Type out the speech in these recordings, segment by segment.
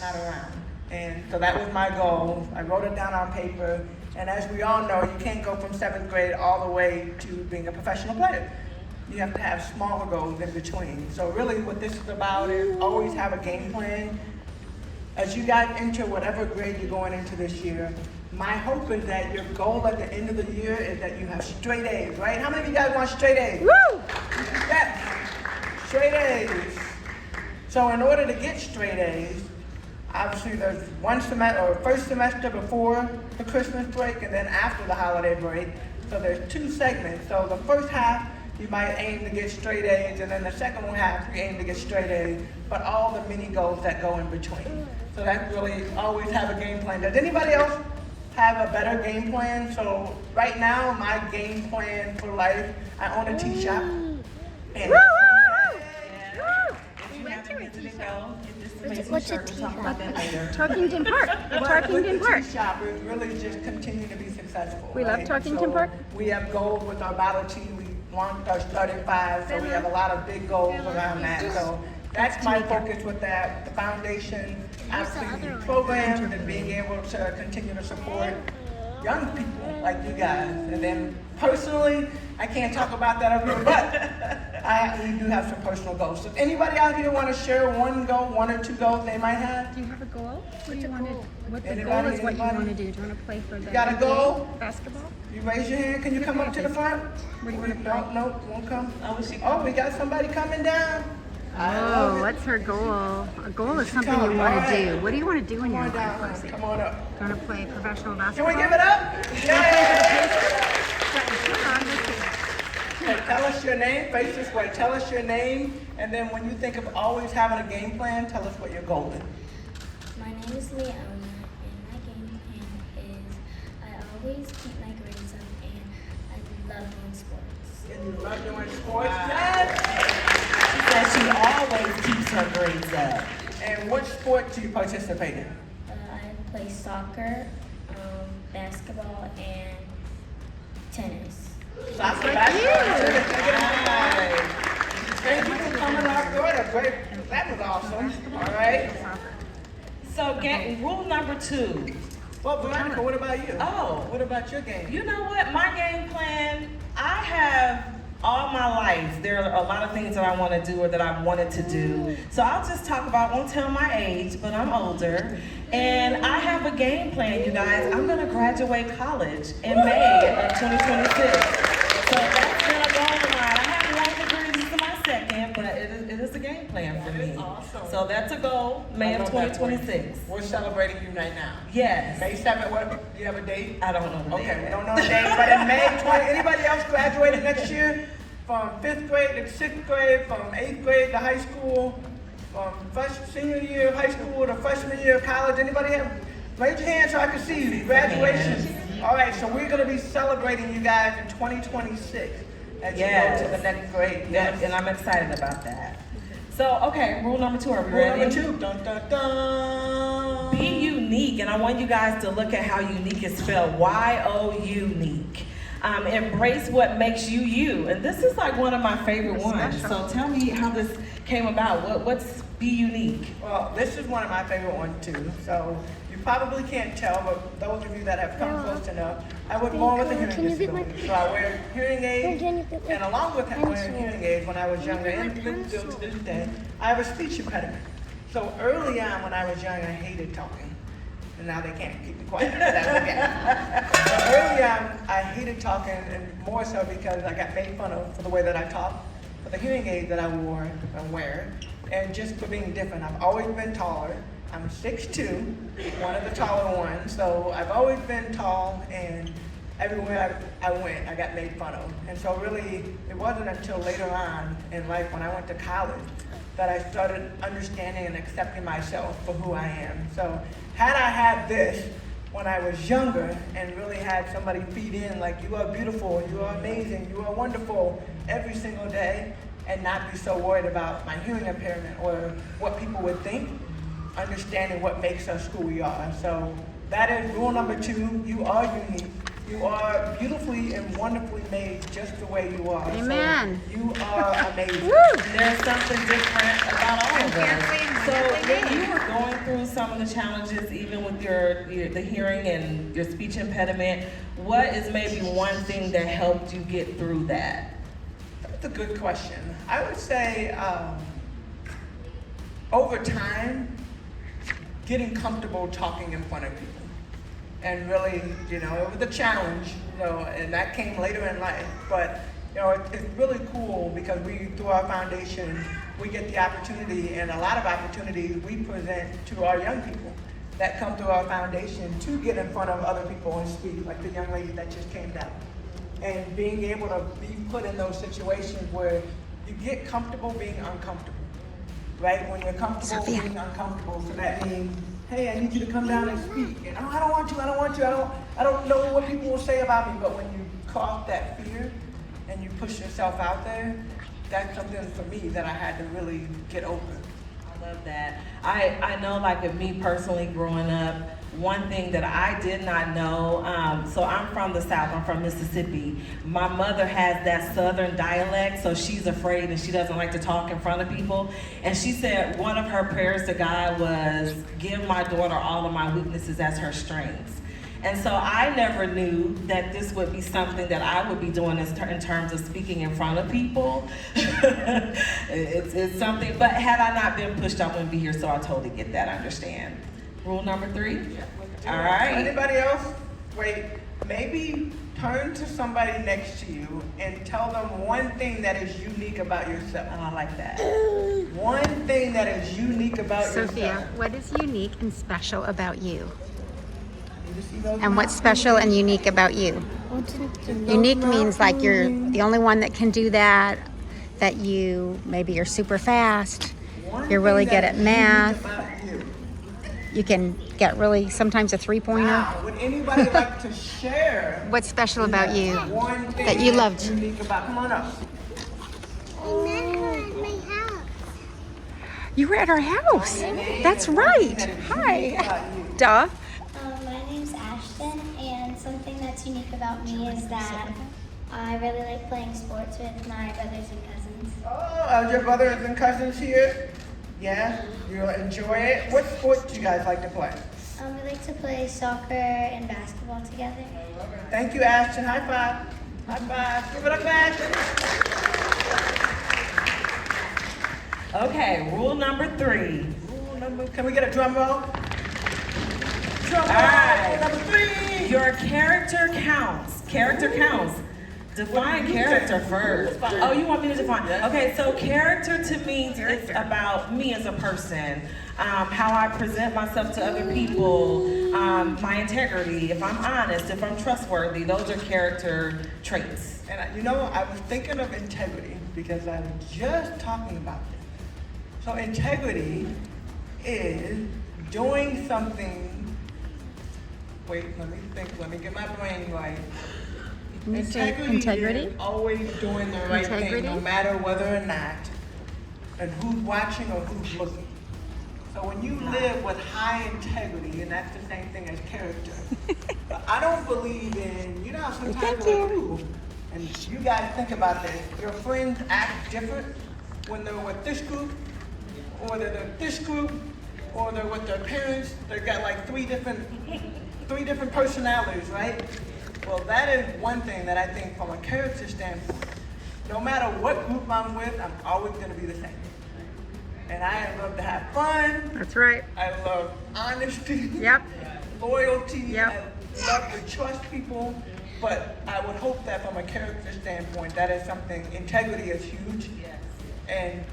not around. And so that was my goal. I wrote it down on paper. And as we all know, you can't go from 7th grade all the way to being a professional player. You have to have smaller goals in between. So really what this is about is always have a game plan. As you guys enter whatever grade you're going into this year, my hope is that your goal at the end of the year is that you have straight A's, right? How many of you guys want straight A's? Woo! Yeah, straight A's. So in order to get straight A's, obviously there's one semester, or first semester before the Christmas break and then after the holiday break. So there's 2 segments. So the first half, you might aim to get straight A's, and then the second half, you aim to get straight A's, but all the mini goals that go in between. So that's really always have a game plan. Does anybody else have a better game plan? So right now, my game plan for life, I own a tea shop. And What's a tea shop? Tarkington Park. Tarkington Park. Tea shop is really just continue to be successful. We love Tarkington Park. We have goals with our bottle tea. We launched our starting 5, so we have a lot of big goals around that. So that's my focus with that. The foundation, obviously the programs, and being able to continue to support young people like you guys. And then personally, I can't talk about that up here, but we do have some personal goals. So anybody out here want to share one goal, 1 or 2 goals they might have? Do you have a goal? What do you want to? What the Anybody, goal is? What you anybody? want to do? Do you want to play for the? You got a goal? Basketball. You raise your hand. Can you come up to the front? What do you want to No, play? no, won't come. Oh, we got somebody coming down. I love Oh, it. what's her goal? A goal is something Come you want on. to do. What do you want to do in Come your on life, down, Percy? come on up. Do you want to play professional Can basketball? we give it up? Yeah. Okay, tell us your name. Face this way. Tell us your name, and then when you think of always having a game plan, tell us what your goal is. My name is Leona, and my game plan is I always keep my grades up, and I love doing sports. And you love doing sports? Yes. That she always keeps her grades up. And what sport do you participate in? I play soccer, basketball, and tennis. Soccer, basketball, tennis. Can I get a high five? Thank you for coming out. Good. Great. That was awesome. All right. So rule number 2. Well, Veronica, what about you? Oh. What about your game? You know what? My game plan, I have all my life, there are a lot of things that I want to do or that I've wanted to do. So I'll just talk about, won't tell my age, but I'm older. And I have a game plan, you guys. I'm going to graduate college in May of 2026. So that's been a goal of mine. I have 1 degree, this is my second, but it is a game plan for me. Awesome. So that's a goal, May of 2026. We're celebrating you right now. Yes. May 7th, what, do you have a date? I don't know the Okay, date. we don't know the date, but in May 20, anybody else graduating next year? From 5th grade to 6th grade, from 8th grade to high school, from senior year of high school to freshman year of college. Anybody have? Raise your hand so I can see you. Graduation. All right, so we're going to be celebrating you guys in 2026 as you go to the next grade. Yes, and I'm excited about that. So, okay, rule number 2, are we Rule ready? number 2. Dun, dun, dun. Be unique, and I want you guys to look at how unique is spelled. Y-O-unique. Embrace what makes you you. And this is like one of my favorite ones. So tell me how this came about. What's be unique? Well, this is one of my favorite ones too. So you probably can't tell, but those of you that have come close enough, I was born with a hearing disability. So I wear hearing aids, and along with wearing hearing aids when I was younger, and even still to this day, I have a speech impediment. So early on when I was young, I hated talking. And now they can't keep me quiet. That's okay. So early on, I hated talking, and more so because I got made fun of for the way that I talk, for the hearing aids that I wore and wear, and just for being different. I've always been taller. I'm 6'2", one of the taller ones. So I've always been tall, and everywhere I went, I got made fun of. And so really, it wasn't until later on in life when I went to college that I started understanding and accepting myself for who I am. So had I had this when I was younger and really had somebody feed in like, you are beautiful, you are amazing, you are wonderful every single day, and not be so worried about my hearing impairment or what people would think, understanding what makes us who we are. So that is rule number 2, you are unique. You are beautifully and wonderfully made just the way you are. Amen. So you are amazing. There's something different about all of us. So when you were going through some of the challenges, even with the hearing and your speech impediment, what is maybe one thing that helped you get through that? That's a good question. I would say over time, getting comfortable talking in front of people. And really, it was a challenge, and that came later in life. But, it's really cool because through our foundation, we get the opportunity, and a lot of opportunities we present to our young people that come through our foundation to get in front of other people and speak, like the young lady that just came down. And being able to be put in those situations where you get comfortable being uncomfortable, right? When you're comfortable being uncomfortable, so that means, hey, I need you to come down and speak. And I don't want to, I don't know what people will say about me. But when you cross that fear and you push yourself out there, that's something for me that I had to really get over. I love that. I know, like, of me personally growing up, one thing that I did not know, so I'm from the South, I'm from Mississippi. My mother has that Southern dialect, so she's afraid and she doesn't like to talk in front of people. And she said one of her prayers to God was, give my daughter all of my weaknesses as her strengths. And so I never knew that this would be something that I would be doing in terms of speaking in front of people. It's something, but had I not been pushed, I wouldn't be here, so I totally get that, I understand. Rule number 3? All right. Anybody else? Wait, maybe turn to somebody next to you and tell them one thing that is unique about yourself. Oh, I like that. One thing that is unique about Sophia, yourself. what is unique and special about you? You see those And what's mouths? special and unique about you? Unique means like you're the only one that can do that, that maybe you're super fast, One you're really thing good that at is unique math, about you. you can get really sometimes a 3-pointer. Wow. Would anybody like to share What's special about you one thing that you that's loved? unique about? Come on up. You were at our house. That's right. Hi. Duh. My name's Ashton, and something that's unique about me is that I really like playing sports with my brothers and cousins. Oh, your brothers and cousins here? Yeah, you enjoy it. What sport do you guys like to play? We like to play soccer and basketball together. Thank you, Ashton. High five. High five. Give it up, Ashton. Okay, rule number 3. Can we get a drum roll? Drum roll. All right. Number 3. Your character counts. Character counts. Define character first. Oh, you want me to define? Okay, so character to me is about me as a person, how I present myself to other people, my integrity, if I'm honest, if I'm trustworthy. Those are character traits. And I was thinking of integrity because I was just talking about this. So integrity is doing something. Wait, let me think. Let me get my brain right. Can you say integrity? Is always doing the right thing, no matter whether or not, and who's watching or who's looking. So when you live with high integrity, and that's the same thing as character. But I don't believe in, sometimes and you guys think about this. Your friends act different when they're with this group, or they're with this group, or they're with their parents. They've got like three different personalities, right? Well, that is one thing that I think from a character standpoint, no matter what group I'm with, I'm always going to be the same. And I love to have fun. That's right. I love honesty. Yep. Loyalty. Yep. I love to trust people. But I would hope that from a character standpoint, that is something, integrity is huge. Yes. And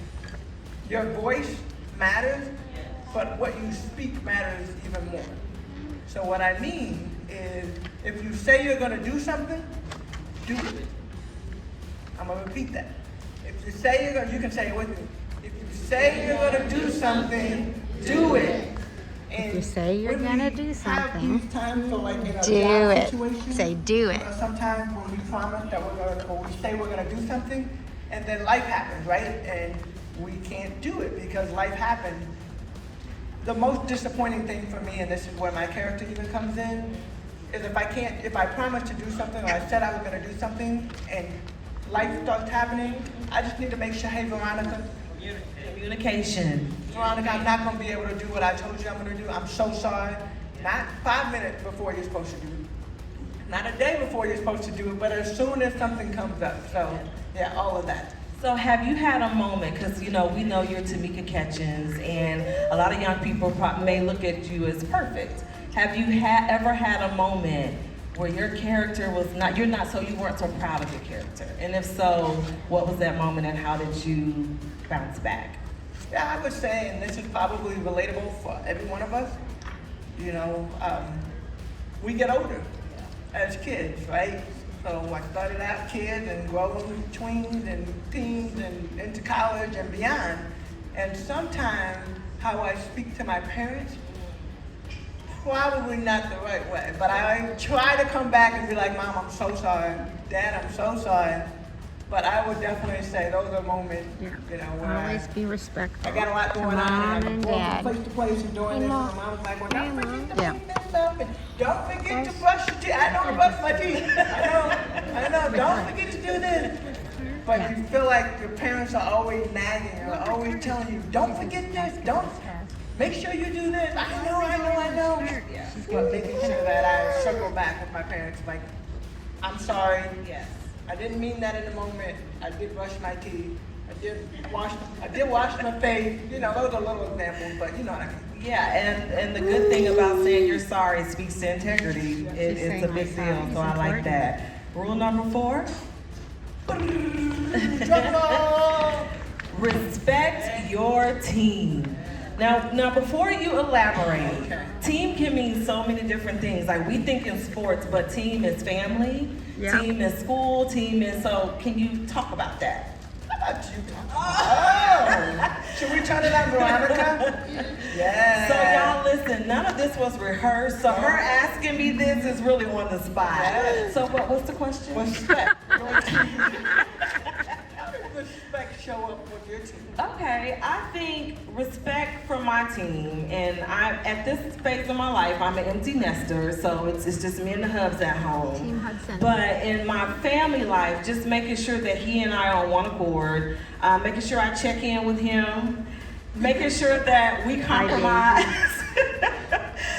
your voice matters, but what you speak matters even more. So what I mean is, if you say you're going to do something, do it. I'm going to repeat that. If you say you're going to, you can say it with me. If you say you're going to do something, do it. And If you say you're when gonna we do have something, these times, so like in a do job it. situation, Say do it. Sometimes when we promise that we're going to, or we say we're going to do something, and then life happens, right? And we can't do it because life happened. The most disappointing thing for me, and this is where my character even comes in, is if I promise to do something or I said I was gonna do something and life starts happening, I just need to make sure, hey, Veronica, Veronica, I'm not gonna be able to do what I told you I'm gonna do. I'm so sorry. Not 5 minutes before you're supposed to do it. Not a day before you're supposed to do it, but as soon as something comes up. So, yeah, all of that. So have you had a moment, because we know you're Tamika Catchings, and a lot of young people may look at you as perfect. Have you ever had a moment where your character was you weren't so proud of your character? And if so, what was that moment and how did you bounce back? Yeah, I would say, and this is probably relatable for every one of us, we get older as kids, right? So I started out kids and growing tweens and teens and into college and beyond. And sometimes how I speak to my parents, probably not the right way. But I try to come back and be like, Mom, I'm so sorry. Dad, I'm so sorry. But I would definitely say those are moments, where Always be respectful. I got a lot going to on, Mom and and I'm going Dad. from place to place and doing this, and my mom was like, well, don't forget to Yeah. clean this up, and don't forget to brush your teeth. I know to brush my teeth. I know, don't forget to do this. But you feel like your parents are always nagging, or always telling you, don't forget this, don't, make sure you do this. I know. But making sure that I circle back with my parents, like, I'm sorry. Yes. I didn't mean that in the moment. I did brush my teeth. I did wash my face. Those are little examples, but you know what I mean. Yeah, and the good thing about saying you're sorry speaks to integrity. It's a big deal, so I like that. Rule number 4. Respect your team. Now, before you elaborate, team can mean so many different things. Like we think in sports, but team is family, team is school, team is, so can you talk about that? How about you talk? Oh! Should we turn it on, Veronica? Yeah. So y'all listen, none of this was rehearsed, so her asking me this is really on the spot. Yes. So what's the question? Respect. How does respect show up with your team? Okay, I think respect from my team, and at this phase of my life, I'm an empty nester, so it's just me and the hubs at home. Team Hudson. But in my family life, just making sure that he and I are on one accord, making sure I check in with him, making sure that we compromise.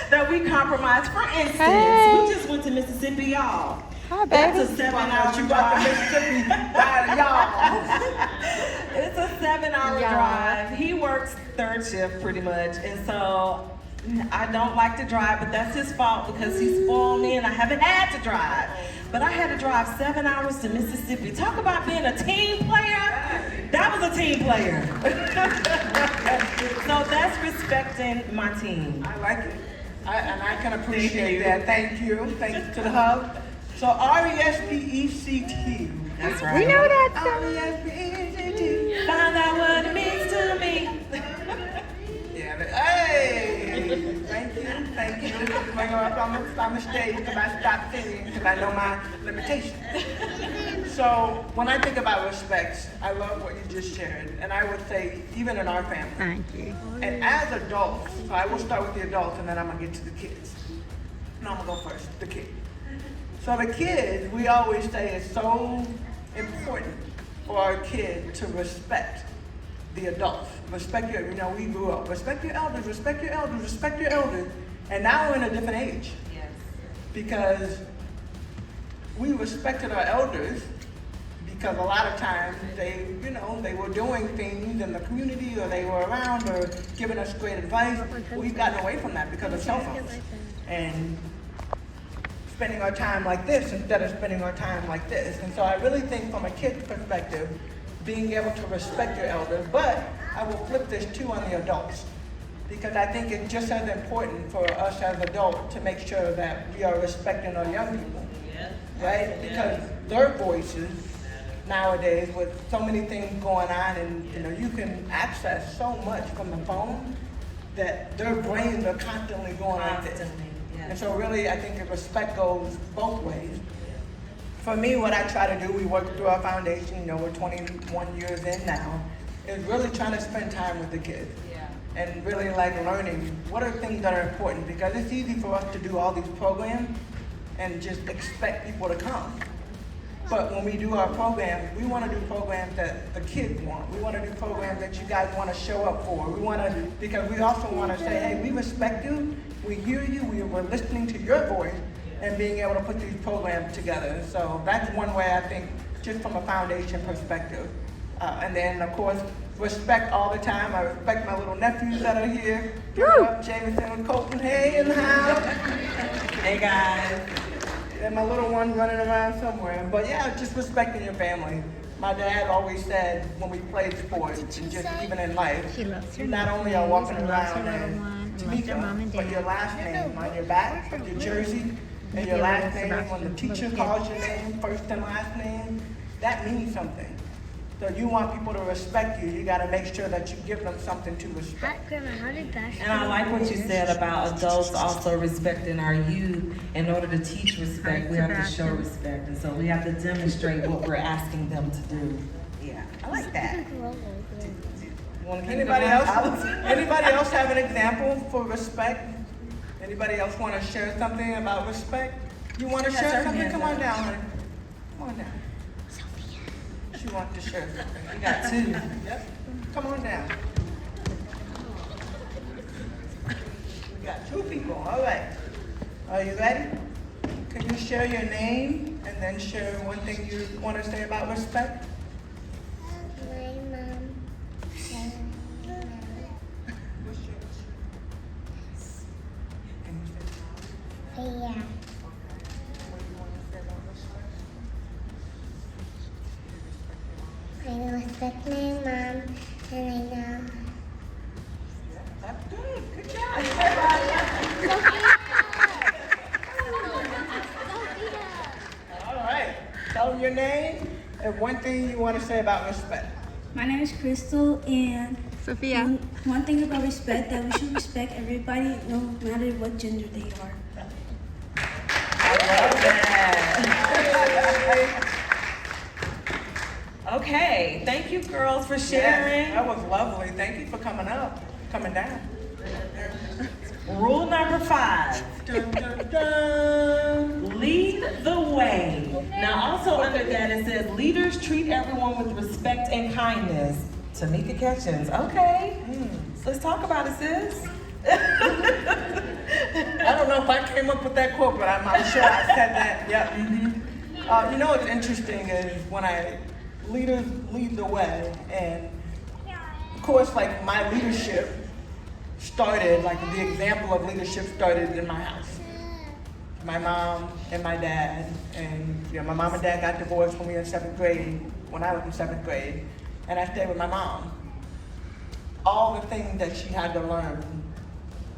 That we compromise. For instance, we just went to Mississippi, y'all. Hi, That's baby. a 7-hour You got the drive. Mississippi by y'all. It's a 7-hour drive. He works third shift pretty much, and so I don't like to drive, but that's his fault because he spoiled me and I haven't had to drive. But I had to drive 7 hours to Mississippi. Talk about being a team player. That was a team player. So that's respecting my team. I like it. And I can appreciate that. Thank you. Thanks to the hub. So RESPECT. That's right. We know that song. RESPECT. Find out what it means to me. Yeah, hey! Thank you. I go up on the stage because I stopped singing because I know my limitations. So when I think about respect, I love what you just shared. And I would say, even in our family. Thank you. And as adults, so I will start with the adults and then I'm going to get to the kids. No, I'm going to go first, the kids. So the kids, we always say it's so important for our kid to respect the adults. Respect your, we grew up, respect your elders, respect your elders, respect your elders. And now we're in a different age. Yes. Because we respected our elders because a lot of times they were doing things in the community or they were around or giving us great advice. We've gotten away from that because of cell phones. And spending our time like this instead of spending our time like this. And so I really think from a kid's perspective, being able to respect your elders, but I will flip this too on the adults. Because I think it's just as important for us as adults to make sure that we are respecting our young people, right? Because their voices nowadays, with so many things going on, and you can access so much from the phone that their brains are constantly going like this. And so really, I think the respect goes both ways. For me, what I try to do, we work through our foundation, we're 21 years in now, is really trying to spend time with the kids. And really learning what are things that are important, because it's easy for us to do all these programs, and just expect people to come. But when we do our programs, we want to do programs that the kids want. We want to do programs that you guys want to show up for. We want to, because we also want to say, hey, we respect you, we hear you, we're listening to your voice, and being able to put these programs together. So that's one way I think, just from a foundation perspective. And then, of course, respect all the time. I respect my little nephews that are here. Give it up, Jameson and Colton. Hey, in the house. Hey guys. And my little one running around somewhere. But yeah, just respecting your family. My dad always said when we played sports, and just even in life, She loves her you not only are walking nephews, loves her around little and one, loves her mom and Tamika, but dad. your last name on your back, your jersey, and your last name, when the teacher calls your name, first and last name, that means something. So you want people to respect you, you gotta make sure that you give them something to respect. Grandma, how did that? And I like what you said about adults also respecting our youth. In order to teach respect, we have to show respect. And so we have to demonstrate what we're asking them to do. Yeah, I like that. Anybody else have an example for respect? Anybody else want to share something about respect? You want to share something? Come on down, honey. Come on down. She wants to share something. We got two. Yep. Come on down. We got two people. All right. Are you ready? Can you share your name and then share one thing you want to say about respect? My mom. What's yours? Can you say Yeah. what do you want to say about respect? I respect my mom, and I know. That's good. Good job. All right. Tell them your name and one thing you want to say about respect. My name is Crystal, and Sophia. one thing about respect, that we should respect everybody no matter what gender they are. I love that. Okay, thank you girls for sharing. Yes, that was lovely. Thank you for coming down. Rule number 5. Dun, dun, dun. Lead the way. Now also under that it says leaders treat everyone with respect and kindness. Tamika Catchings. Okay. So let's talk about it, sis. I don't know if I came up with that quote, but I'm sure I said that. Yeah. You know what's interesting is when leaders lead the way, and of course, like my leadership started, like the example of leadership started in my house. My mom and my dad, and my mom and dad got divorced when we were in 7th grade, when I was in 7th grade, and I stayed with my mom. All the things that she had to learn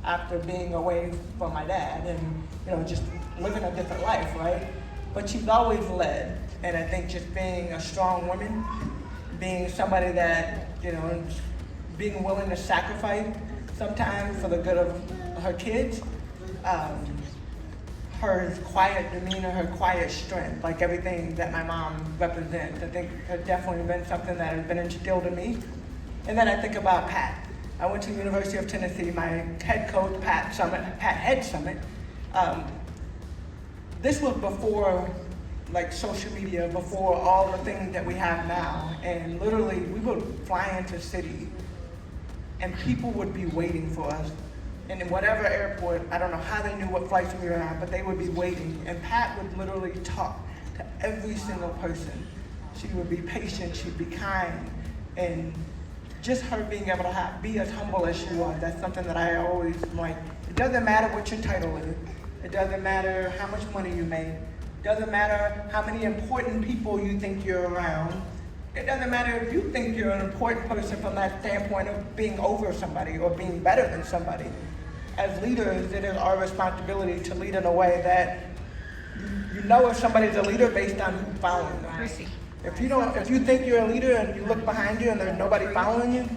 after being away from my dad and, just living a different life, right? But she's always led, and I think just being a strong woman, being somebody that, being willing to sacrifice sometimes for the good of her kids, her quiet demeanor, her quiet strength, like everything that my mom represents, I think has definitely been something that has been instilled in me. And then I think about Pat. I went to the University of Tennessee, my head coach, Pat Head Summit. This was before social media, before all the things that we have now. And literally we would fly into cities and people would be waiting for us. And in whatever airport, I don't know how they knew what flights we were on, but they would be waiting. And Pat would literally talk to every single person. She would be patient, she'd be kind, and just her being able to be as humble as she was, that's something that I always like. It doesn't matter what your title is. It doesn't matter how much money you make. It doesn't matter how many important people you think you're around. It doesn't matter if you think you're an important person from that standpoint of being over somebody or being better than somebody. As leaders, it is our responsibility to lead in a way that you know if somebody's a leader based on who's following them. Percy. If you think you're a leader and you look behind you and there's nobody following you,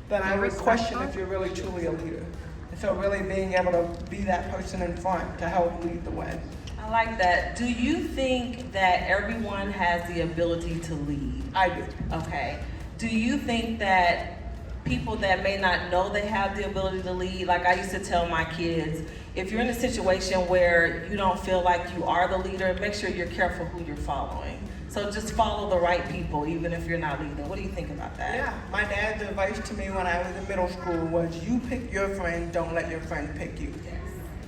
then I would question if you're really truly a leader. And so really being able to be that person in front to help lead the way. I like that. Do you think that everyone has the ability to lead? I do. Okay. Do you think that people that may not know they have the ability to lead. Like I used to tell my kids, if you're in a situation where you don't feel like you are the leader, make sure you're careful who you're following. So just follow the right people, even if you're not leading. What do you think about that? Yeah, my dad's advice to me when I was in middle school was, you pick your friend, don't let your friend pick you.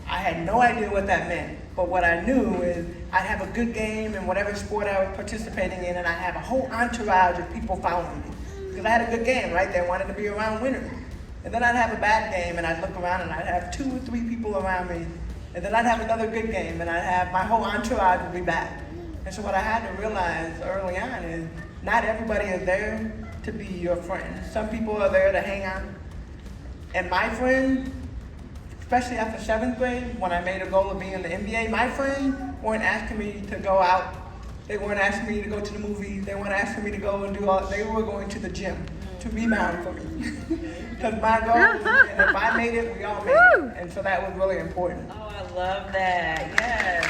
I had no idea what that meant, but what I knew is I'd have a good game in whatever sport I was participating in, and I'd have a whole entourage of people following me. Because I had a good game, right? They wanted to be around winners. And then I'd have a bad game, and I'd look around, and I'd have 2 or 3 people around me. And then I'd have another good game, and I'd have my whole entourage would be bad. And so what I had to realize early on is not everybody is there to be your friend. Some people are there to hang out. And my friend, especially after 7th grade, when I made a goal of being in the NBA, my friends weren't asking me to go out. They weren't asking me to go to the movies. They weren't asking me to go and do all. They were going to the gym to rebound for me. Because my goal, and if I made it, we all made it. And so that was really important. Oh, I love that. Yes.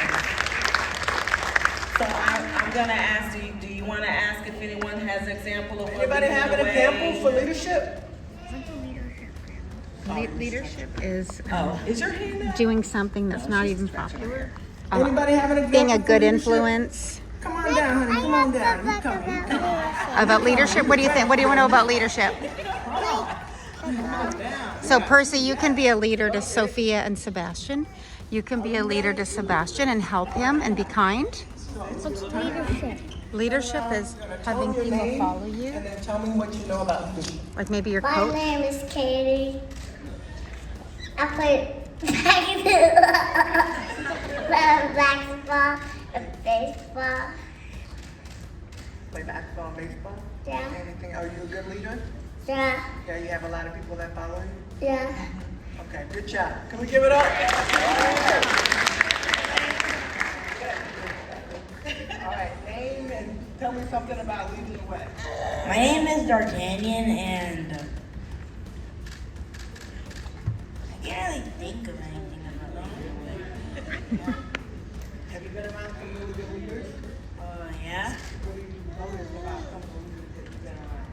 So I'm going to ask you, do you want to ask if anyone has an example of what Anybody have an example for leadership? Leadership is Is your hand up? doing something that's not even popular. Anybody have an example? Being a for good leadership? influence. Come on down, honey. Come on down. You come on. About leadership, what do you think? What do you want to know about leadership? So Percy, you can be a leader to Sophia and Sebastian. You can be a leader to Sebastian and help him and be kind. What's leadership? Leadership is having Tell me your people name, follow you, and then tell me what you know about leadership. like maybe your My coach. name is Katie. I play basketball and baseball. Play basketball and baseball? Yeah. Anything? Are you a good leader? Yeah, Yeah, you have a lot of people that follow you? yeah. Okay, good job. Can we give it up? All right, name and tell me something about leading the way. My name is D'Artagnan, and I can't really think of anything about leading. Have you been around some really good leaders? Yeah. What do you notice about some of the leaders that you've been around?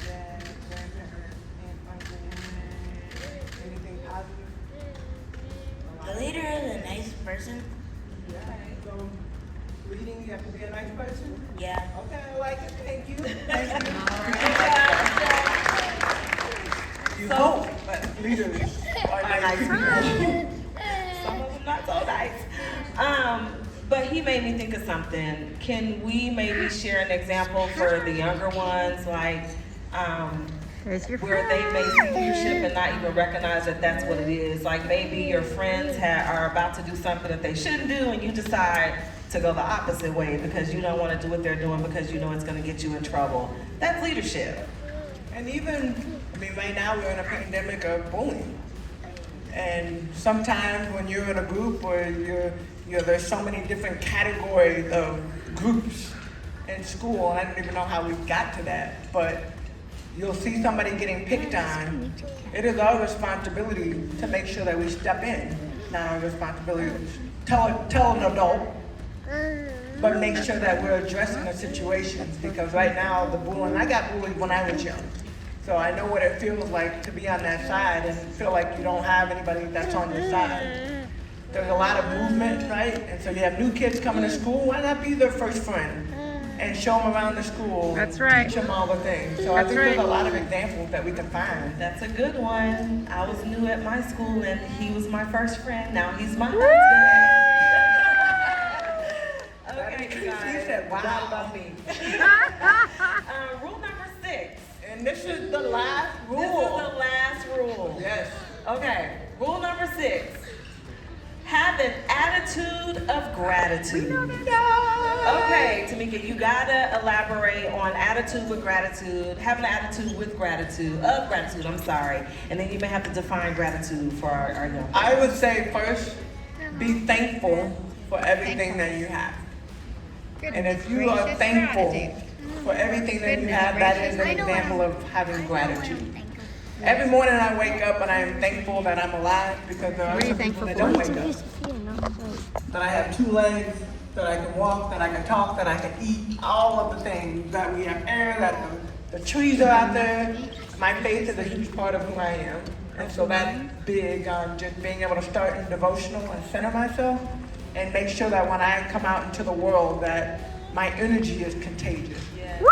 Dad, grandparents, aunt, uncle, anything positive? The leader is a nice person. Yeah, so leading, you have to be a nice person? Yeah. Okay, I like it. Thank you. Thank you. You hope that leaders are nice people. Some of them not so nice. But he made me think of something. Can we maybe share an example for the younger ones, like There's your where they may see leadership and not even recognize that that's what it is? Like maybe your friends are about to do something that they shouldn't do, and you decide to go the opposite way because you don't want to do what they're doing because you know it's going to get you in trouble. That's leadership. And even, I mean, right now we're in a pandemic of bullying. And sometimes when you're in a group or there's so many different categories of groups in school, and I don't even know how we got to that, but you'll see somebody getting picked on. It is our responsibility to make sure that we step in. Not our responsibility to tell an adult, but make sure that we're addressing the situations, because right now the bullying, I got bullied when I was young. So I know what it feels like to be on that side and feel like you don't have anybody that's on your side. There's a lot of movement, right? And so you have new kids coming to school, why not be their first friend? And show them around the school. That's right. Teach them all the things. So I think there's a lot of examples that we can find. That's a good one. I was new at my school and he was my first friend. Now he's my husband. Okay, you guys. She said, wow. Not about me. Rule number 6. And this is the last rule. This is the last rule. Yes. Okay, rule number 6. Have an attitude of gratitude. Okay, Tamika, you gotta elaborate on attitude with gratitude. Have an attitude with gratitude, of gratitude, I'm sorry. And then you may have to define gratitude for our young people. I would say first, be thankful for everything that you have. And if you are thankful for everything that you have, that is an example of having gratitude. Every morning I wake up and I am thankful that I'm alive, because there are some people that don't wake up. That I have 2 legs, that I can walk, that I can talk, that I can eat, all of the things, that we have air, that The trees are out there. My faith is a huge part of who I am. And so that's big on just being able to start in devotional and center myself and make sure that when I come out into the world that my energy is contagious. Yeah. Woo!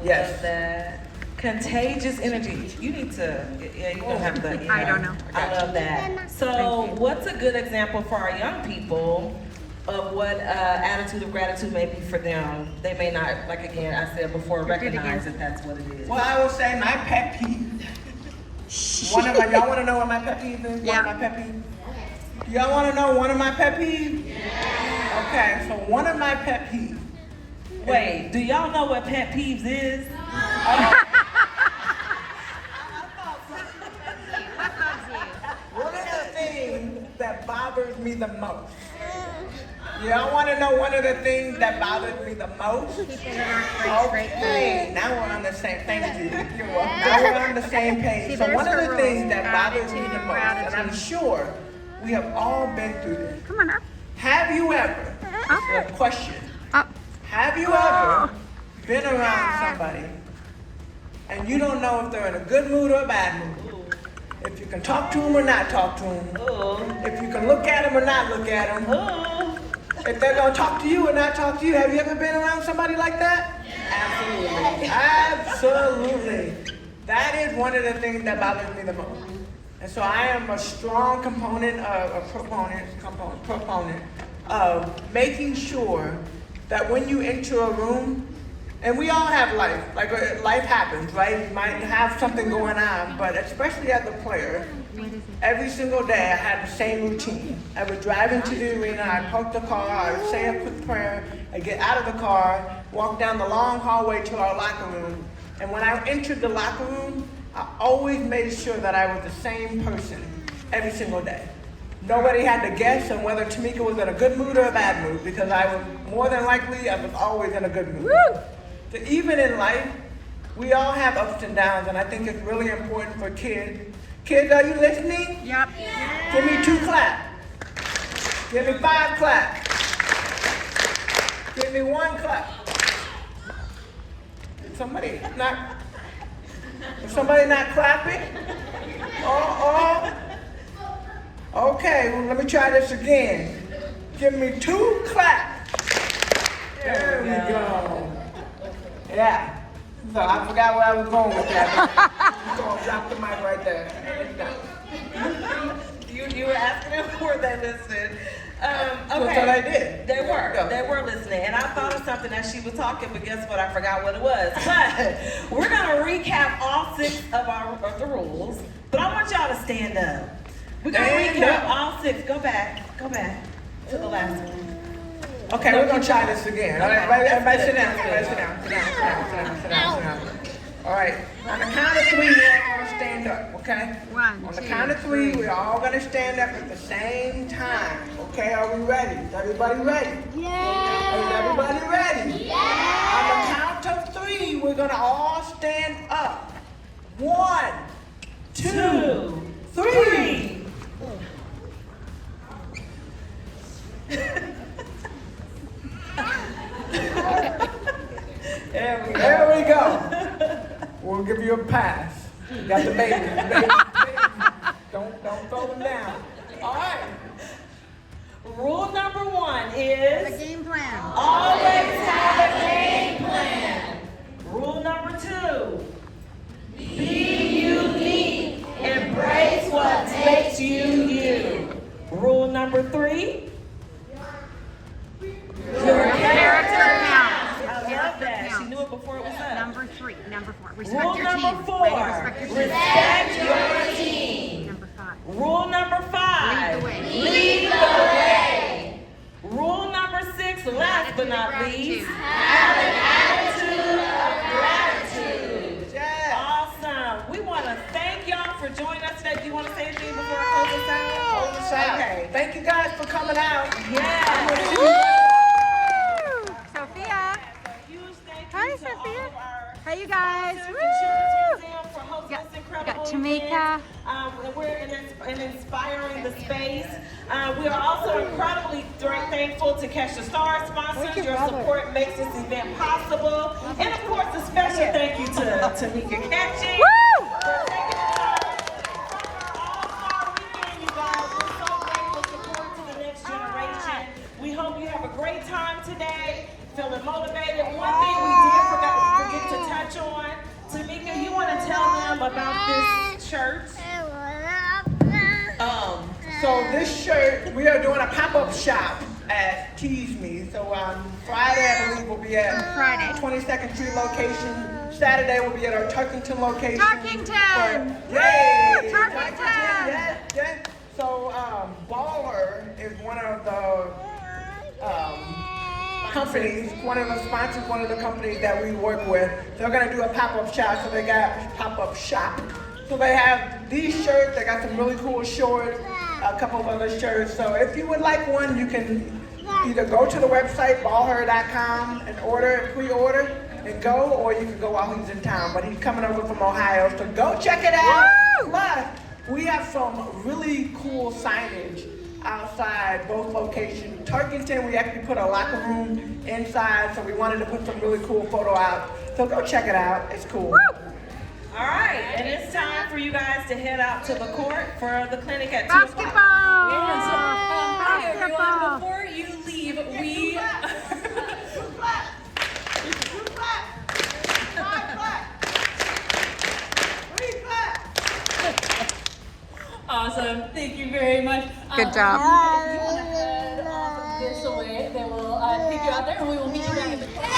Yes. Love that. Contagious energy. You need to, yeah, you don't have that. I don't know. I love that. So what's a good example for our young people of what attitude of gratitude may be for them? They may not, like again, I said before, recognize that that's what it is. Well, I will say my pet peeve. One of my, y'all want to know what my pet peeve is? Yeah. One of my pet peeves? Y'all want to know one of my pet peeves? Yeah. Okay, so one of my pet peeves. Wait, do y'all know what pet peeves is? One of the things that bothers me the most. Y'all want to know one of the things that bothers me the most? Okay, now we're on the same. Thank you. Now we're on the same page. So one of the things that bothers me the most, and I'm sure we have all been through this. Come on up. Have you ever? Up. Question. Up. Have you ever been around somebody and you don't know if they're in a good mood or a bad mood? If you can talk to them or not talk to them? If you can look at them or not look at them? If they're gonna talk to you or not talk to you? Have you ever been around somebody like that? Absolutely. Absolutely. That is one of the things that bothers me the most. And so I am a strong proponent of making sure that when you enter a room, and we all have life, like life happens, right? You might have something going on, but especially as a player, every single day I had the same routine. I would drive into the arena, I'd park the car, I would say a quick prayer, I'd get out of the car, walk down the long hallway to our locker room, and when I entered the locker room, I always made sure that I was the same person every single day. Nobody had to guess on whether Tamika was in a good mood or a bad mood, because I was more than likely, I was always in a good mood. Woo! So even in life, we all have ups and downs, and I think it's really important for kids. Kids, are you listening? Yep. Give me 2 clap. Give me 5 clap. Give me 1 clap. Is somebody not clapping? Okay, well, let me try this again. Give me 2 claps. There we go. Yeah. So I forgot where I was going with that. I'm going to drop the mic right there. You were asking them were they listening? Okay. So they did. They were. Yeah. They were listening. And I thought of something as she was talking, but guess what? I forgot what it was. But we're going to recap all 6 of the rules. But I want y'all to stand up. We're going to recap all 6. Go back to the last one. Okay, we're going to try this again. All right, everybody sit down. Sit down. All right, on the count of 3, we're all going to stand up, okay? 1, On the 2, count of 3, 3. we're all going to stand up at the same time. Okay, are we ready? Is everybody ready? Yeah. Is everybody ready? Yeah. On the count of 3, we're going to all stand up. 1, 2, 3. There we go. We'll give you a pass. You got the baby. Don't throw them down. All right. Rule number 1 is The game plan. always have a game plan. Rule number 2, be unique. Embrace what makes you you. Rule number 3, your character counts. I love that. She knew it before it was up. Number 3. Number 4. Respect Rule your number team. 4, Ready, respect your team. respect your team. Number 5. Rule number 5, Lead the way. lead the way. Rule number 6, last but not least, have an attitude of gratitude. Yeah. Awesome. We want to thank y'all for joining us today. Do you want to say anything before I close this out? Hold us out. Okay. Thank you guys for coming out. Yeah. Woo! Sophia. Huge thank Hi, you to Sophia. all of our Hey, you guys. Percy and Woo! Children's Museum for hosting Got- this incredible got Tamika. event. And we're inspiring the space. We are also incredibly thankful to Catch the Stars sponsors. Your support makes this event possible. And of course, a special thank you to Tamika Catchings. Woo! For taking the time from her all-star weekend, you guys. We're so grateful to pour to the next generation. We hope you have a great time today, feeling motivated. One thing we did forget to touch on, Tamika, you want to tell them about this shirt? So this shirt, we are doing a pop-up shop at Tease Me. So on Friday, I believe, we'll be at Friday. 22nd Street location. Saturday, we'll be at our Turkington location. Turkington! Yay! Woo! Turkington! Yeah, yeah. So Baller is one of the companies, one of the sponsors, one of the companies that we work with. They're gonna do a pop-up shop, so they got pop-up shop. So they have these shirts, they got some really cool shorts, a couple of other shirts. So if you would like one, you can either go to the website, ballher.com, and pre-order, and go, or you can go while he's in town. But he's coming over from Ohio, so go check it out. Woo! Plus, we have some really cool signage outside both locations. Turkington, we actually put a locker room inside, so we wanted to put some really cool photo out. So go check it out, it's cool. Woo! All right, and it's time for you guys to head out to the court for the clinic at 2 o'clock. Basketball! Hi everyone, Basketball! before you leave, we awesome. Thank you very much. Good job. You want to head off this way? They will take you out there, and we will meet you back at the court.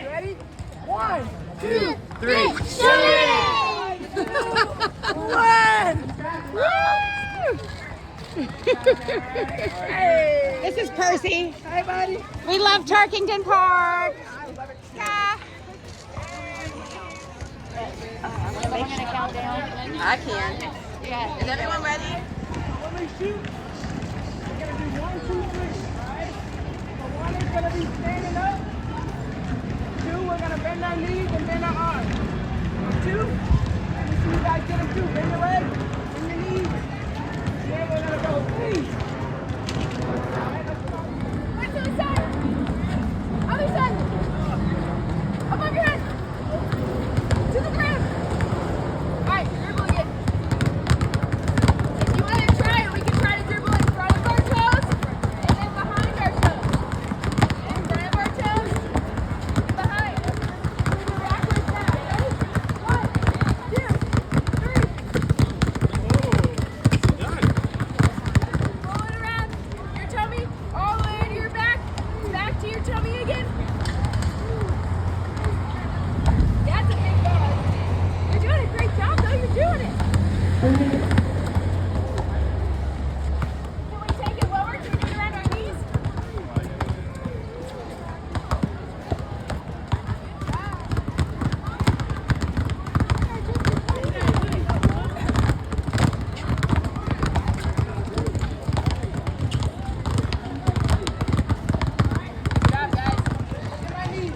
Ready? 1, 2, 3. This is Percy. Hey, buddy. We love Turkington Park. Yeah. I can. Yeah. Is everyone ready? When we shoot, we're gonna do 1, 2, 3. Alright? So 1 is gonna be standing up. 2, we're gonna bend our knees and bend our arms. 2, let me see you guys get them too. Bend your legs, bend your knees. Then we're gonna go 3. Alright, let's go. Right to the side. Other side. Above your head. To the ground. All right, dribble again. If you want to try it, we can try to dribble in front of our toes and then behind our toes. In front of our toes, behind. Backwards now. Ready? 1, 2, 3. Roll it around your tummy, all the way to your back. Back to your tummy again. That's a big ball. You're doing a great job, though. You're doing it. Can we take it lower? Can we get around our knees? Good job, guys. Look at my knees.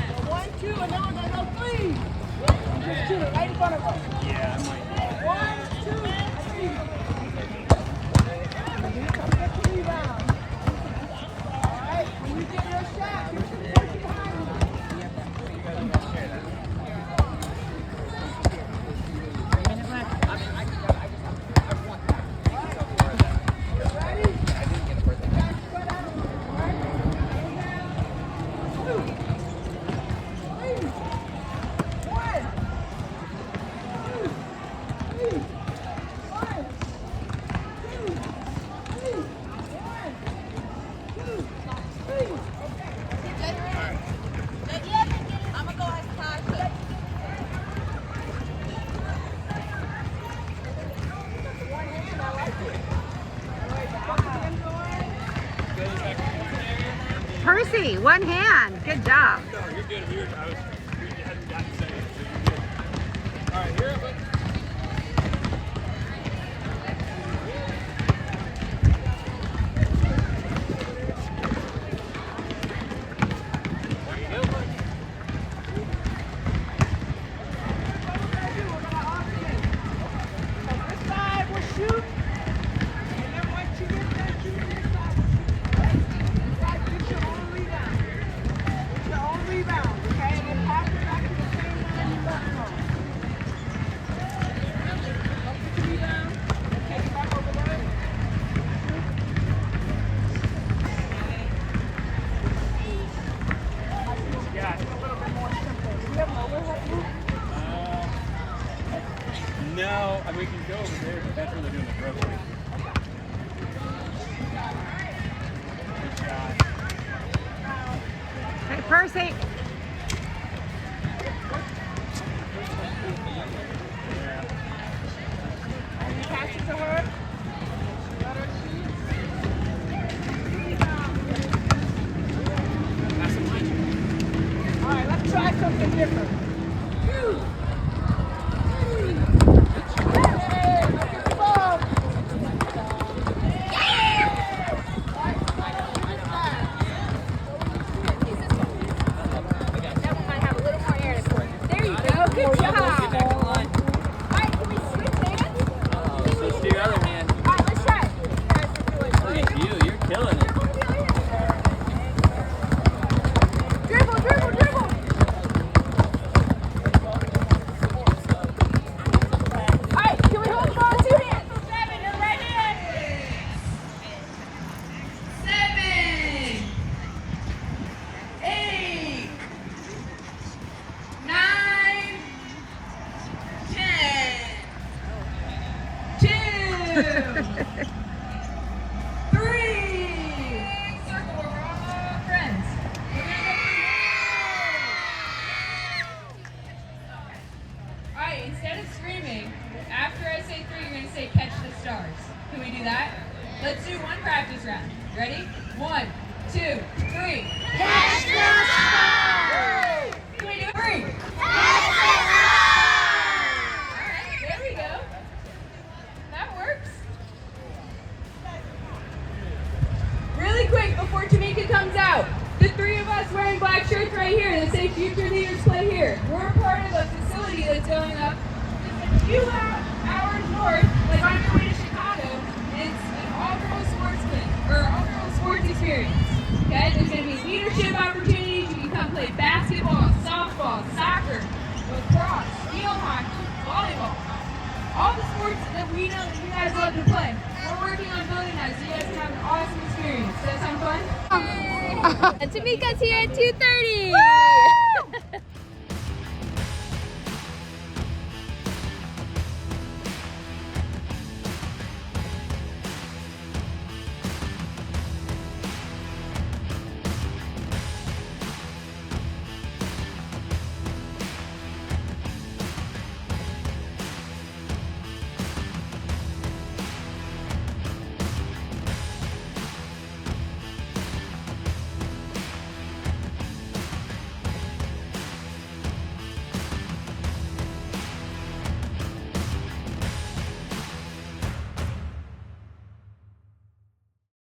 So 1, 2, and then we're gonna go 3. Just shoot it right in front of us. 1, 2, 3. And then come get the rebound. Alright, when you get your shot, you should push it behind you. Ready? Guys, spread out. Alright? Inhale. 2, 3, 1. 2, 3, 1. 2, 3, 1. 2, 3. I'm going to go ahead and pass it. One hand, I like it. Alright, both hands going. Percy, one hand. Good job. No, you're good. I hadn't gotten to say it, so you're good. All right, here, but This side will shoot, and then once you get that, you seat. Any passes to her? All right, let's try something different. Hey, look at the ball. That one might have a little more air to it. There you go. Good job. All right, can we switch hands? Switch to your other hand. All right, let's try it. Look at you, you're killing it. Dribble, dribble, dribble. All right, can we hold the ball in 2 hands? 7, your right hand. 7, 8, 9, 10, 2, 3. Circle where we're all friends. All right, instead of screaming, after I say 3, you're going to say catch the stars. Can we do that? Let's do one practice round. Ready? 1, 2, 3. Catch the stars! Can we do it? 3. Catch the stars! All right, there we go. That works. Really quick before Tamika comes out, the 3 of us wearing black shirts right here that say Future Leaders Play Here. We're part of a facility that's going up just a few hours north, like on your way to Chicago. It's an all-girls sports experience. Okay, there's going to be leadership opportunities. You can come play basketball, softball, soccer, lacrosse, field hockey, volleyball. All the sports that we know that you guys love to play. We're working on building that so you guys can have an awesome experience. Does that sound fun? Tamika's here at 2:30.